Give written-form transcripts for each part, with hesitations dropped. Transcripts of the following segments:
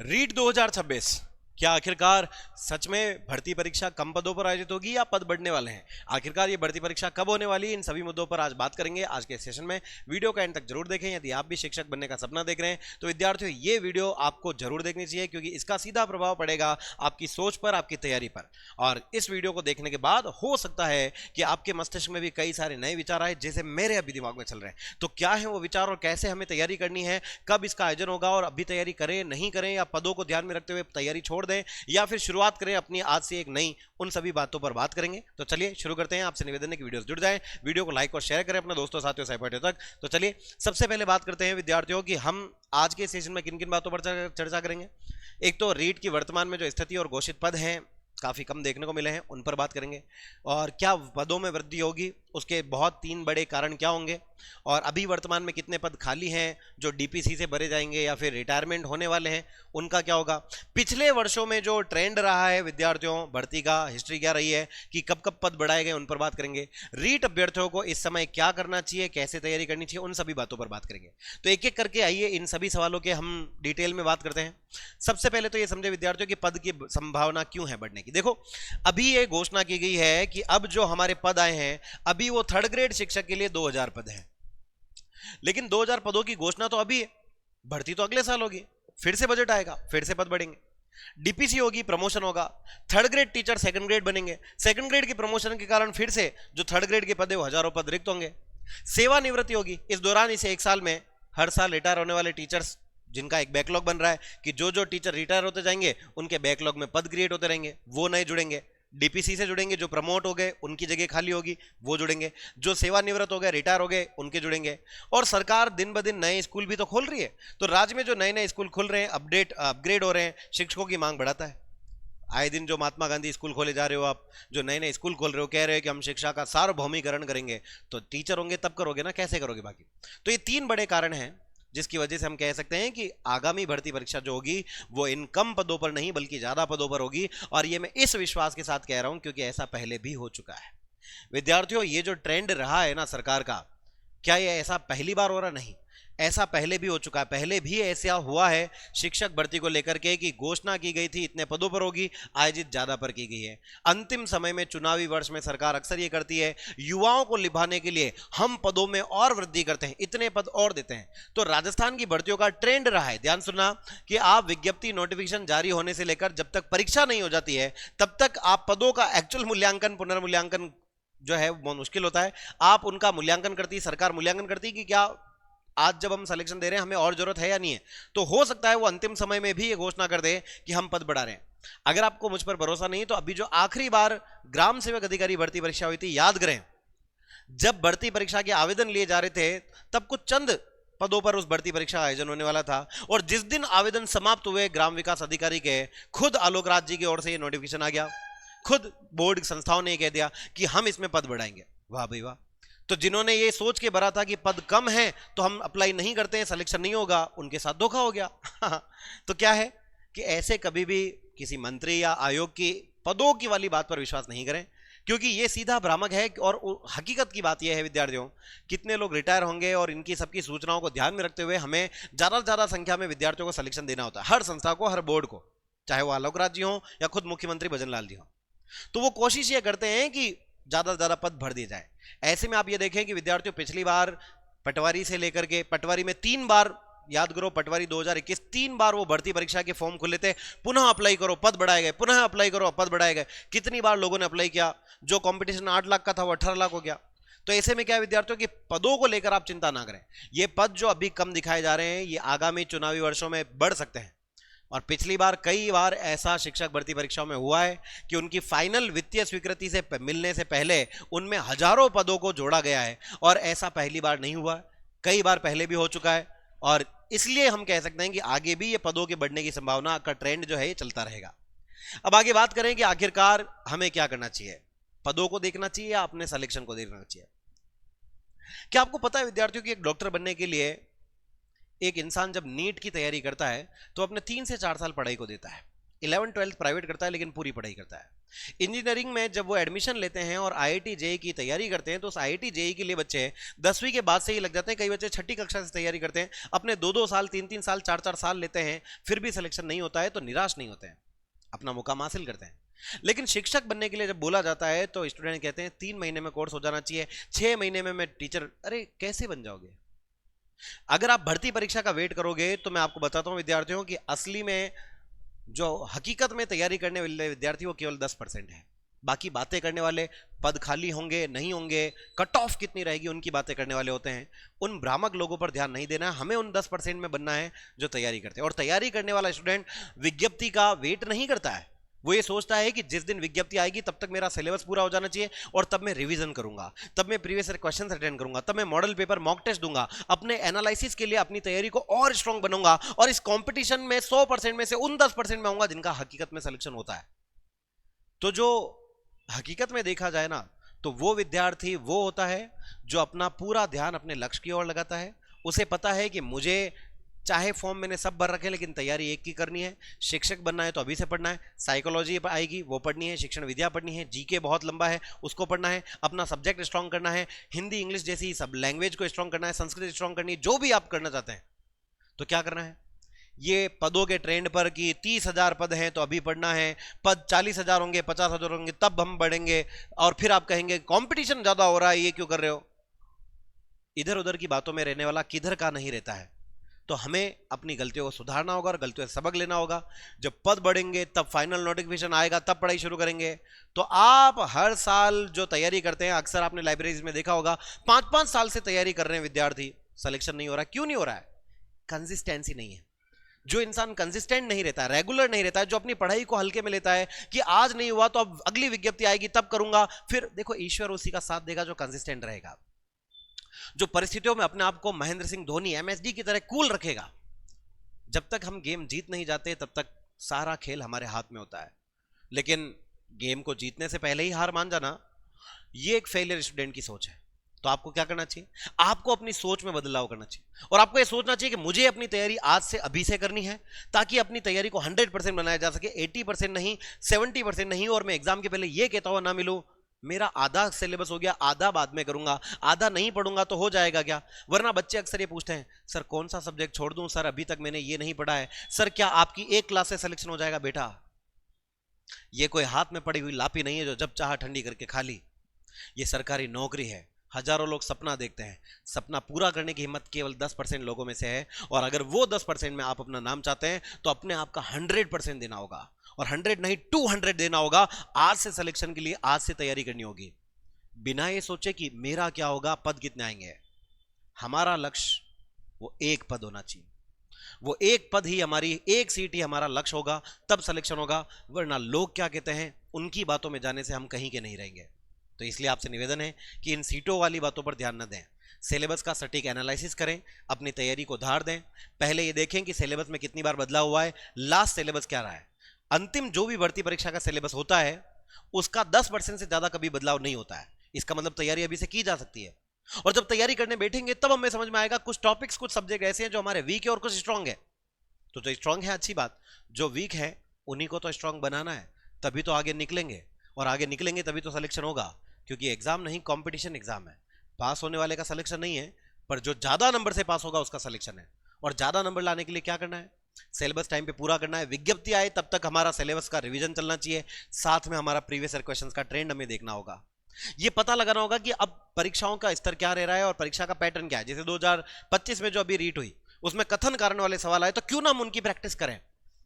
रीट 2026 क्या आखिरकार सच में भर्ती परीक्षा कम पदों पर आयोजित होगी या पद बढ़ने वाले हैं? आखिरकार ये भर्ती परीक्षा कब होने वाली है? इन सभी मुद्दों पर आज बात करेंगे आज के सेशन में। वीडियो का एंड तक जरूर देखें। यदि आप भी शिक्षक बनने का सपना देख रहे हैं तो विद्यार्थियों ये वीडियो आपको जरूर देखनी चाहिए, क्योंकि इसका सीधा प्रभाव पड़ेगा आपकी सोच पर, आपकी तैयारी पर। और इस वीडियो को देखने के बाद हो सकता है कि आपके मस्तिष्क में भी कई सारे नए विचार आए, जैसे मेरे अभी दिमाग में चल रहे हैं। तो क्या है वो विचार और कैसे हमें तैयारी करनी है, कब इसका आयोजन होगा और अभी तैयारी करें नहीं करें, या पदों को ध्यान में रखते हुए तैयारी छोड़ दें, या फिर शुरुआत करें अपनी आज से एक नई, उन सभी बातों पर बात करेंगे। तो चलिए शुरू करते हैं। आपसे निवेदन है कि वीडियोस जुड़ जाएं, वीडियो को लाइक और शेयर करें अपने दोस्तों साथियों सहपाठियों तक। तो चलिए सबसे पहले बात करते हैं विद्यार्थियों की हम आज के सेशन में किन किन बातों पर चर्चा करेंगे। एक तो रीट की वर्तमान में जो स्थिति और घोषित पद हैं काफी कम देखने को मिले हैं, उन पर बात करेंगे। और क्या पदों में वृद्धि होगी, उसके बहुत तीन बड़े कारण क्या होंगे, और अभी वर्तमान में कितने पद खाली हैं जो डीपीसी से भरे जाएंगे या फिर रिटायरमेंट होने वाले हैं, उनका क्या होगा। पिछले वर्षों में जो ट्रेंड रहा है विद्यार्थियों भर्ती का, हिस्ट्री क्या रही है कि कब कब पद बढ़ाए गए, उन पर बात करेंगे। रीट अभ्यर्थियों को इस समय क्या करना चाहिए, कैसे तैयारी करनी चाहिए, उन सभी बातों पर बात करेंगे। तो एक एक करके आइए इन सभी सवालों के हम डिटेल में बात करते हैं। सबसे पहले तो ये समझे विद्यार्थियों की पद की संभावना क्यों है बढ़ने की। देखो अभी ये घोषणा की गई है कि अब जो हमारे पद आए हैं अभी वो थर्ड ग्रेड शिक्षक के लिए 2000 पद हैं, लेकिन 2000 पदों की घोषणा तो अभी है, भर्ती तो अगले साल होगी, फिर से बजट आएगा, फिर से पद बढ़ेंगे, डीपीसी होगी, प्रमोशन होगा, third grade teacher second grade बनेंगे, सेकंड ग्रेड की प्रमोशन के कारण फिर से जो थर्ड ग्रेड के पद है वो हजारों पद रिक्त होंगे। सेवानिवृत्ति होगी, इस दौरान इसे एक साल में हर साल रिटायर होने वाले टीचर्स जिनका एक बैकलॉग बन रहा है कि जो जो टीचर रिटायर होते जाएंगे उनके बैकलॉग में पद क्रिएट होते रहेंगे, वो नए जुड़ेंगे, डीपीसी से जुड़ेंगे, जो प्रमोट हो गए उनकी जगह खाली होगी वो जुड़ेंगे, जो सेवानिवृत्त हो गए रिटायर हो गए उनके जुड़ेंगे। और सरकार दिन ब दिन नए स्कूल भी तो खोल रही है, तो राज्य में जो नए नए स्कूल खुल रहे हैं, अपग्रेड हो रहे हैं, शिक्षकों की मांग बढ़ाता है। आए दिन जो महात्मा गांधी स्कूल खोले जा रहे हो आप, जो नए नए स्कूल खोल रहे हो, कह रहे हो कि हम शिक्षा का सार्वभौमिकरण करेंगे, तो टीचर होंगे तब करोगे ना, कैसे करोगे बाकी। तो ये तीन बड़े कारण हैं जिसकी वजह से हम कह सकते हैं कि आगामी भर्ती परीक्षा जो होगी वो इन कम पदों पर नहीं बल्कि ज्यादा पदों पर होगी। और ये मैं इस विश्वास के साथ कह रहा हूं क्योंकि ऐसा पहले भी हो चुका है। विद्यार्थियों ये जो ट्रेंड रहा है ना सरकार का, क्या ये ऐसा पहली बार हो रहा? नहीं, ऐसा पहले भी हो चुका है। पहले भी ऐसा हुआ है शिक्षक भर्ती को लेकर के कि घोषणा की गई थी इतने पदों पर होगी, आयोजित ज्यादा पर की गई है। अंतिम समय में चुनावी वर्ष में सरकार अक्सर ये करती है, युवाओं को लिभाने के लिए हम पदों में और वृद्धि करते हैं, इतने पद और देते हैं। तो राजस्थान की भर्तियों का ट्रेंड रहा है, ध्यान सुनना, कि आप विज्ञप्ति नोटिफिकेशन जारी होने से लेकर जब तक परीक्षा नहीं हो जाती है तब तक आप पदों का एक्चुअल मूल्यांकन, पुनर्मूल्यांकन जो है बहुत मुश्किल होता है। आप उनका मूल्यांकन करती है, सरकार मूल्यांकन करती है कि क्या आज जब हम सिलेक्शन दे रहे हैं हमें और जरूरत है या नहीं है। तो हो सकता है वो अंतिम समय में भी ये घोषणा कर दे कि हम पद बढ़ा रहे हैं। अगर आपको मुझ पर भरोसा नहीं तो अभी जो आखिरी बार ग्राम सेवक अधिकारी भर्ती परीक्षा हुई थी याद करें, जब भर्ती परीक्षा के आवेदन लिए जा रहे थे तब कुछ चंद पदों पर उस भर्ती परीक्षा का आयोजन होने वाला था, और जिस दिन आवेदन समाप्त हुए ग्राम विकास अधिकारी के, खुद आलोक राज जी की ओर से ये नोटिफिकेशन आ गया, खुद बोर्ड संस्थाओं ने कह दिया कि हम इसमें पद बढ़ाएंगे। वाह भाई वाह। तो जिन्होंने ये सोच के भरा था कि पद कम है तो हम अप्लाई नहीं करते हैं, सिलेक्शन नहीं होगा, उनके साथ धोखा हो गया। तो क्या है कि ऐसे कभी भी किसी मंत्री या आयोग की पदों की वाली बात पर विश्वास नहीं करें, क्योंकि ये सीधा भ्रामक है। और हकीकत की बात यह है विद्यार्थियों, कितने लोग रिटायर होंगे और इनकी सबकी सूचनाओं को ध्यान में रखते हुए हमें ज्यादा से ज्यादा संख्या में विद्यार्थियों को सिलेक्शन देना होता है, हर संस्था को, हर बोर्ड को, चाहे वो आलोक राज जी हो या खुद मुख्यमंत्री भजन लाल जी हो। तो वो कोशिश ये करते हैं कि ज्यादा से ज्यादा पद भर दिए जाए। ऐसे में आप ये देखें कि विद्यार्थियों पिछली बार पटवारी से लेकर के, पटवारी में 3 बार, याद करो पटवारी 2021, 3 बार वो भर्ती परीक्षा के फॉर्म खुले थे, पुनः अप्लाई करो पद बढ़ाए गए, पुनः अप्लाई करो पद बढ़ाए गए। कितनी बार लोगों ने अप्लाई किया, जो कंपटीशन 8 लाख का था वो 18 लाख हो गया। तो ऐसे में क्या है विद्यार्थियों की पदों को लेकर आप चिंता ना करें, ये पद जो अभी कम दिखाए जा रहे हैं ये आगामी चुनावी वर्षों में बढ़ सकते हैं। और पिछली बार कई बार ऐसा शिक्षक भर्ती परीक्षाओं में हुआ है कि उनकी फाइनल वित्तीय स्वीकृति से मिलने से पहले उनमें हजारों पदों को जोड़ा गया है, और ऐसा पहली बार नहीं हुआ, कई बार पहले भी हो चुका है। और इसलिए हम कह सकते हैं कि आगे भी ये पदों के बढ़ने की संभावना का ट्रेंड जो है ये चलता रहेगा। अब आगे बात करें कि आखिरकार हमें क्या करना चाहिए, पदों को देखना चाहिए या अपने सिलेक्शन को देखना चाहिए। क्या आपको पता है विद्यार्थियों की एक डॉक्टर बनने के लिए एक इंसान जब नीट की तैयारी करता है तो अपने 3 से 4 साल पढ़ाई को देता है, 11th 12th प्राइवेट करता है लेकिन पूरी पढ़ाई करता है। इंजीनियरिंग में जब वो एडमिशन लेते हैं और आईआईटी जेईई की तैयारी करते हैं तो उस आईआईटी जेईई के लिए बच्चे 10वीं के बाद से ही लग जाते हैं। कई बच्चे छठी कक्षा से तैयारी करते हैं, अपने 2-2 साल 3-3 साल 4-4 साल लेते हैं, फिर भी सिलेक्शन नहीं होता है तो निराश नहीं होते हैं, अपना मुकाम हासिल करते हैं। लेकिन शिक्षक बनने के लिए जब बोला जाता है तो स्टूडेंट कहते हैं 3 महीने में कोर्स हो जाना चाहिए, 6 महीने में मैं टीचर। अरे कैसे बन जाओगे? अगर आप भर्ती परीक्षा का वेट करोगे तो मैं आपको बताता हूं विद्यार्थियों की असली में जो हकीकत में तैयारी करने वाले विद्यार्थी वो केवल 10% है। बाकी बातें करने वाले, पद खाली होंगे नहीं होंगे, कट ऑफ कितनी रहेगी, उनकी बातें करने वाले होते हैं। उन भ्रामक लोगों पर ध्यान नहीं देना है, हमें उन 10% में बनना है जो तैयारी करते हैं। और तैयारी करने वाला स्टूडेंट विज्ञप्ति का वेट नहीं करता है, वो ये सोचता है कि जिस दिन विज्ञप्ति आएगी तब तक मेरा सिलेबस पूरा हो जाना चाहिए और तब मैं रिवीजन करूंगा, तब मैं प्रीवियस ईयर क्वेश्चंस अटेंड करूंगा, तब मैं मॉडल पेपर मॉक टेस्ट दूंगा, अपने एनालिसिस के लिए अपनी तैयारी को और स्ट्रांग बनूंगा और इस कंपटीशन में 100% में से उन 10% में आऊंगा जिनका हकीकत में सिलेक्शन होता है। तो जो हकीकत में देखा जाए ना तो वो विद्यार्थी वो होता है जो अपना पूरा ध्यान अपने लक्ष्य की ओर लगाता है। उसे पता है कि मुझे चाहे फॉर्म मैंने सब भर रखे लेकिन तैयारी एक की करनी है। शिक्षक बनना है तो अभी से पढ़ना है, साइकोलॉजी आएगी वो पढ़नी है, शिक्षण विद्या पढ़नी है, जीके बहुत लंबा है उसको पढ़ना है, अपना सब्जेक्ट स्ट्रांग करना है, हिंदी इंग्लिश जैसी सब लैंग्वेज को स्ट्रांग करना है, संस्कृत स्ट्रांग करनी है। जो भी आप करना चाहते हैं तो क्या करना है? ये पदों के ट्रेंड पर कि 30,000 पद हैं तो अभी पढ़ना है, पद 40,000 होंगे 50,000 होंगे तब हम बढ़ेंगे, और फिर आप कहेंगे कंपटीशन ज्यादा हो रहा है ये क्यों कर रहे हो? इधर उधर की बातों में रहने वाला किधर का नहीं रहता है। तो हमें अपनी गलतियों को सुधारना होगा और गलतियों से सबक लेना होगा। जब पद बढ़ेंगे तब फाइनल नोटिफिकेशन आएगा तब पढ़ाई शुरू करेंगे। तो आप हर साल जो तैयारी करते हैं, अक्सर आपने लाइब्रेरीज में देखा होगा 5-5 साल से तैयारी कर रहे हैं विद्यार्थी, सिलेक्शन नहीं हो रहा। क्यों नहीं हो रहा है? कंसिस्टेंसी नहीं है। जो इंसान कंसिस्टेंट नहीं रहता है, रेगुलर नहीं रहता है, जो अपनी पढ़ाई को हल्के में लेता है कि आज नहीं हुआ तो अब अगली विज्ञप्ति आएगी तब करूंगा, फिर देखो ईश्वर उसी का साथ देगा जो कंसिस्टेंट रहेगा, जो परिस्थितियों में अपने आप को महेंद्र सिंह धोनी एमएसडी की तरह कूल रखेगा। जब तक हम गेम जीत नहीं जाते तब तक सारा खेल हमारे हाथ में होता है। लेकिन गेम को जीतने से पहले ही हार मान जाना, ये एक फेलियर स्टूडेंट की सोच है। तो आपको क्या करना चाहिए? आपको अपनी सोच में बदलाव करना चाहिए और आपको यह सोचना चाहिए कि मुझे अपनी तैयारी आज से अभी से करनी है ताकि अपनी तैयारी को 100% बनाया जा सके, 80% नहीं, 70% नहीं। और मैं एग्जाम के पहले यह कहता हुआ ना मिलूं मेरा आधा सिलेबस हो गया, आधा बाद में करूंगा, आधा नहीं पढ़ूंगा तो हो जाएगा क्या? वरना बच्चे अक्सर ये पूछते हैं सर कौन सा सब्जेक्ट छोड़ दूं, सर अभी तक मैंने ये नहीं पढ़ा है, सर क्या आपकी एक क्लास से सिलेक्शन हो जाएगा? बेटा ये कोई हाथ में पड़ी हुई लापी नहीं है जो जब चाहा ठंडी करके खा ली। ये सरकारी नौकरी है, हजारों लोग सपना देखते हैं, सपना पूरा करने की हिम्मत केवल 10% लोगों में से है। और अगर वो 10% में आप अपना नाम चाहते हैं तो अपने आप का 100% देना होगा, और 100 नहीं 200 देना होगा। आज से सिलेक्शन के लिए आज से तैयारी करनी होगी, बिना ये सोचे कि मेरा क्या होगा, पद कितने आएंगे। हमारा लक्ष्य वो एक पद होना चाहिए, वो एक पद ही हमारी, एक सीट ही हमारा लक्ष्य होगा, तब सिलेक्शन होगा। वरना लोग क्या कहते हैं उनकी बातों में जाने से हम कहीं के नहीं रहेंगे। तो इसलिए आपसे निवेदन है कि इन सीटों वाली बातों पर ध्यान न दें, सिलेबस का सटीक एनालिसिस करें, अपनी तैयारी को धार दें। पहले ये देखें कि सिलेबस में कितनी बार बदलाव हुआ है, लास्ट सिलेबस क्या रहा है। अंतिम जो भी भर्ती परीक्षा का सिलेबस होता है उसका 10% से ज्यादा कभी बदलाव नहीं होता है। इसका मतलब तैयारी अभी से की जा सकती है, और जब तैयारी करने बैठेंगे तब हमें समझ में आएगा कुछ टॉपिक्स, कुछ सब्जेक्ट ऐसे हैं जो हमारे वीक है और कुछ स्ट्रांग है। तो जो स्ट्रांग है अच्छी बात, जो वीक है उन्हीं को तो स्ट्रांग बनाना है, तभी तो आगे निकलेंगे, और आगे निकलेंगे तभी तो सिलेक्शन होगा। क्योंकि एग्जाम नहीं, कंपटीशन एग्जाम है। पास होने वाले का सिलेक्शन नहीं है, पर जो ज्यादा नंबर से पास होगा उसका सिलेक्शन है। और ज्यादा नंबर लाने के लिए क्या करना है? सिलेबस टाइम पे पूरा करना है। विज्ञप्ति आए तब तक हमारा सिलेबस का रिवीजन चलना चाहिए, साथ में हमारा प्रीवियस ईयर क्वेश्चंस का ट्रेंड हमें देखना होगा। ये पता लगाना होगा कि अब परीक्षाओं का स्तर क्या रह रहा है और परीक्षा का पैटर्न क्या है। जैसे 2025 में जो अभी रीट हुई उसमें कथन कारण वाले सवाल आए, तो क्यों ना हम उनकी प्रैक्टिस करें।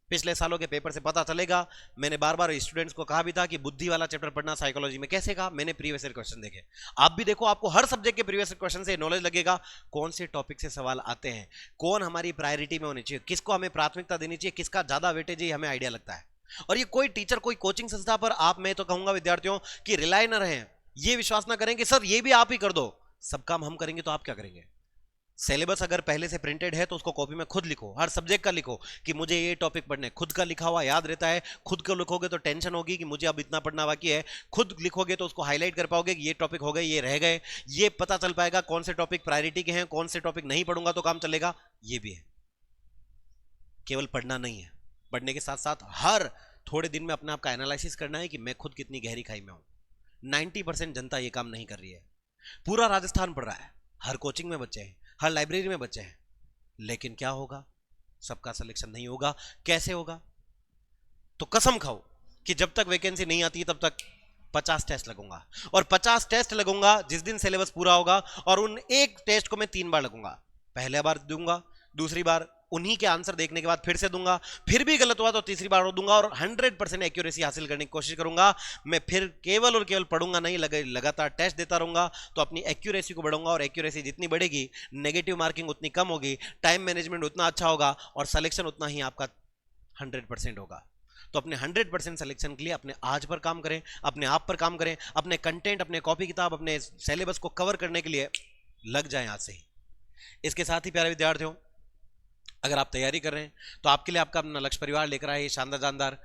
पिछले सालों के पेपर से पता चलेगा। मैंने बार बार स्टूडेंट्स को कहा भी था कि बुद्धि वाला चैप्टर पढ़ना साइकोलॉजी में। कैसे कहा? मैंने प्रीवियस ईयर क्वेश्चन देखे। आप भी देखो, आपको हर सब्जेक्ट के प्रीवियस ईयर क्वेश्चन से नॉलेज लगेगा, कौन से टॉपिक से सवाल आते हैं, कौन हमारी प्रायोरिटी में होनी चाहिए, किसको हमें प्राथमिकता देनी चाहिए, किसका ज्यादा वेटेज है, हमें आइडिया लगता है। और ये कोई टीचर, कोई कोचिंग संस्था पर आप, मैं तो कहूंगा विद्यार्थियों की रिलाय न रहें। ये विश्वास ना करें कि सर ये भी आप ही कर दो, सब काम हम करेंगे तो आप क्या करेंगे। सिलेबस अगर पहले से प्रिंटेड है तो उसको कॉपी में खुद लिखो, हर सब्जेक्ट का लिखो कि मुझे ये टॉपिक पढ़ने, खुद का लिखा हुआ याद रहता है। खुद को लिखोगे तो टेंशन होगी कि मुझे अब इतना पढ़ना बाकी है, खुद लिखोगे तो उसको हाईलाइट कर पाओगे कि ये टॉपिक हो गए, ये रह गए। ये पता चल पाएगा कौन से टॉपिक प्रायोरिटी के हैं, कौन से टॉपिक नहीं पढ़ूंगा तो काम चलेगा। ये भी है, केवल पढ़ना नहीं है, पढ़ने के साथ साथ हर थोड़े दिन में अपने आप का एनालिसिस करना है कि मैं खुद कितनी गहरी खाई में हूं। 90% जनता ये काम नहीं कर रही है। पूरा राजस्थान पढ़ रहा है, हर कोचिंग में बच्चे हैं, हर लाइब्रेरी में बच्चे हैं, लेकिन क्या होगा? सबका सिलेक्शन नहीं होगा। कैसे होगा? तो कसम खाओ कि जब तक वैकेंसी नहीं आती तब तक 50 टेस्ट लगूंगा, और 50 टेस्ट लगूंगा जिस दिन सिलेबस पूरा होगा, और उन एक टेस्ट को मैं 3 बार लगूंगा। पहले बार दूंगा, दूसरी बार उन्हीं के आंसर देखने के बाद फिर से दूंगा, फिर भी गलत हुआ तो तीसरी बार और दूंगा, और 100% एक्यूरेसी हासिल करने की कोशिश करूंगा। मैं फिर केवल और केवल पढ़ूंगा नहीं, लगातार टेस्ट देता रहूंगा, तो अपनी एक्यूरेसी को बढ़ाऊंगा, और एक्यूरेसी जितनी बढ़ेगी नेगेटिव मार्किंग उतनी कम होगी, टाइम मैनेजमेंट उतना अच्छा होगा, और सिलेक्शन उतना ही आपका 100% होगा। तो अपने 100% सिलेक्शन के लिए अपने आज पर काम करें, अपने आप पर काम करें, अपने कंटेंट, अपने कॉपी किताब, अपने सिलेबस को कवर करने के लिए लग जाएं आज से ही। इसके साथ ही प्यारे विद्यार्थियों, अगर आप तैयारी कर रहे हैं तो आपके लिए आपका अपना लक्ष्य परिवार लेकर आए शानदार जानदार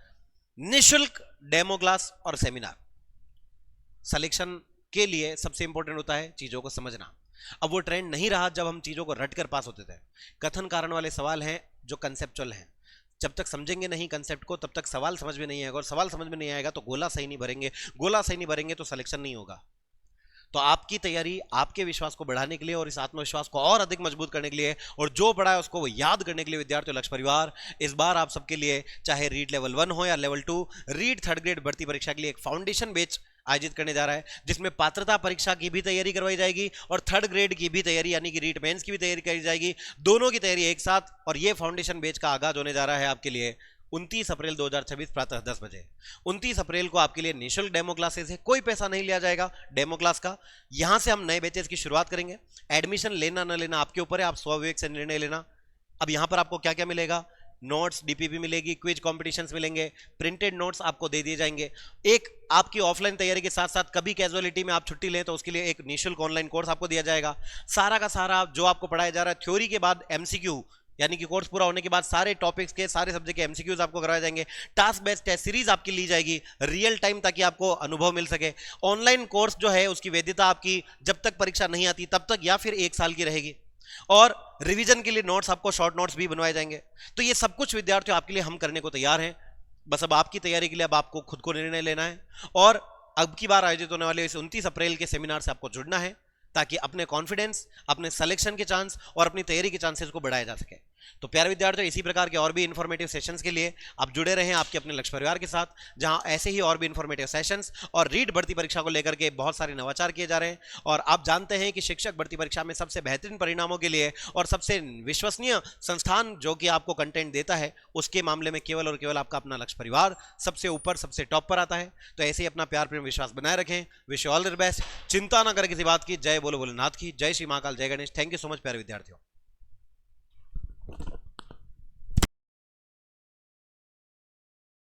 निःशुल्क डेमो क्लास और सेमिनार। सिलेक्शन के लिए सबसे इंपॉर्टेंट होता है चीजों को समझना। अब वो ट्रेंड नहीं रहा जब हम चीजों को रट कर पास होते थे। कथन कारण वाले सवाल हैं जो कंसेप्चुअल हैं। जब तक समझेंगे नहीं कंसेप्ट को तब तक सवाल समझ में नहीं आएगा, और सवाल समझ में नहीं आएगा तो गोला सही नहीं भरेंगे, गोला सही नहीं भरेंगे तो सिलेक्शन नहीं होगा। तो आपकी तैयारी आपके विश्वास को बढ़ाने के लिए और इस आत्मविश्वास को और अधिक मजबूत करने के लिए, और जो पढ़ा है उसको वो याद करने के लिए विद्यार्थियों लक्ष्य परिवार इस बार आप सबके लिए, चाहे रीड लेवल 1 हो या लेवल 2, रीड 3rd ग्रेड भर्ती परीक्षा के लिए एक फाउंडेशन बैच आयोजित करने जा रहा है, जिसमें पात्रता परीक्षा की भी तैयारी करवाई जाएगी और 3rd ग्रेड की भी तैयारी यानी कि रीट मेंस की भी तैयारी करी जाएगी, दोनों की तैयारी एक साथ। और ये फाउंडेशन बैच का आगाज होने जा रहा है आपके लिए 29 अप्रैल 2026 प्रातः 10 बजे। 29 अप्रैल को आपके लिए निःशुल्क डेमो क्लासेस है, कोई पैसा नहीं लिया जाएगा डेमो क्लास का। यहां से हम नए बैचेस की शुरुआत करेंगे। एडमिशन लेना ना लेना आपके ऊपर है, आप स्वविवेक से निर्णय लेना। अब यहां पर आपको क्या क्या मिलेगा? नोट्स, डीपीपी मिलेगी, क्विज कॉम्पिटिशंस मिलेंगे, प्रिंटेड नोट्स आपको दे दिए जाएंगे। एक आपकी ऑफलाइन तैयारी के साथ साथ कभी कैजुअलिटी में आप छुट्टी लें तो उसके लिए एक निःशुल्क ऑनलाइन कोर्स आपको दिया जाएगा। सारा का सारा जो आपको पढ़ाया जा रहा है थ्योरी के बाद एमसीक्यू, यानी कि कोर्स पूरा होने के बाद सारे टॉपिक्स के, सारे सब्जेक्ट के एमसीक्यूज आपको करवाए जाएंगे। टास्क बेस्ड टेस्ट सीरीज आपकी ली जाएगी रियल टाइम, ताकि आपको अनुभव मिल सके। ऑनलाइन कोर्स जो है उसकी वैधता आपकी जब तक परीक्षा नहीं आती तब तक या फिर 1 साल की रहेगी, और रिवीजन के लिए नोट्स आपको शॉर्ट नोट्स भी बनवाए जाएंगे। तो ये सब कुछ विद्यार्थियों आपके लिए हम करने को तैयार हैं। बस अब आपकी तैयारी के लिए अब आपको खुद को निर्णय लेना है, और अब की बार आयोजित होने वाले इस 29 अप्रैल के सेमिनार से आपको जुड़ना है, ताकि अपने कॉन्फिडेंस, अपने सिलेक्शन के चांस और अपनी तैयारी के चांसेस को बढ़ाया जा सके। तो प्यारे विद्यार्थियों, इसी प्रकार के और भी इंफॉर्मेटिव सेशंस के लिए आप जुड़े रहें आपके अपने लक्ष्य परिवार के साथ, जहां ऐसे ही और भी इंफॉर्मेटिव सेशंस और रीड भर्ती परीक्षा को लेकर के बहुत सारे नवाचार किए जा रहे हैं। और आप जानते हैं कि शिक्षक भर्ती परीक्षा में सबसे बेहतरीन परिणामों के लिए और सबसे विश्वसनीय संस्थान जो कि आपको कंटेंट देता है, उसके मामले में केवल और केवल आपका अपना लक्ष्य परिवार सबसे ऊपर, सबसे टॉप पर आता है। तो ऐसे ही अपना प्यार प्रेम विश्वास बनाए रखें। Wish you all the best. चिंता ना करें किसी बात की। जय बोलो भोलेनाथ की, जय श्री महाकाल, जय Ganesh. Thank you so much प्यारे विद्यार्थियों।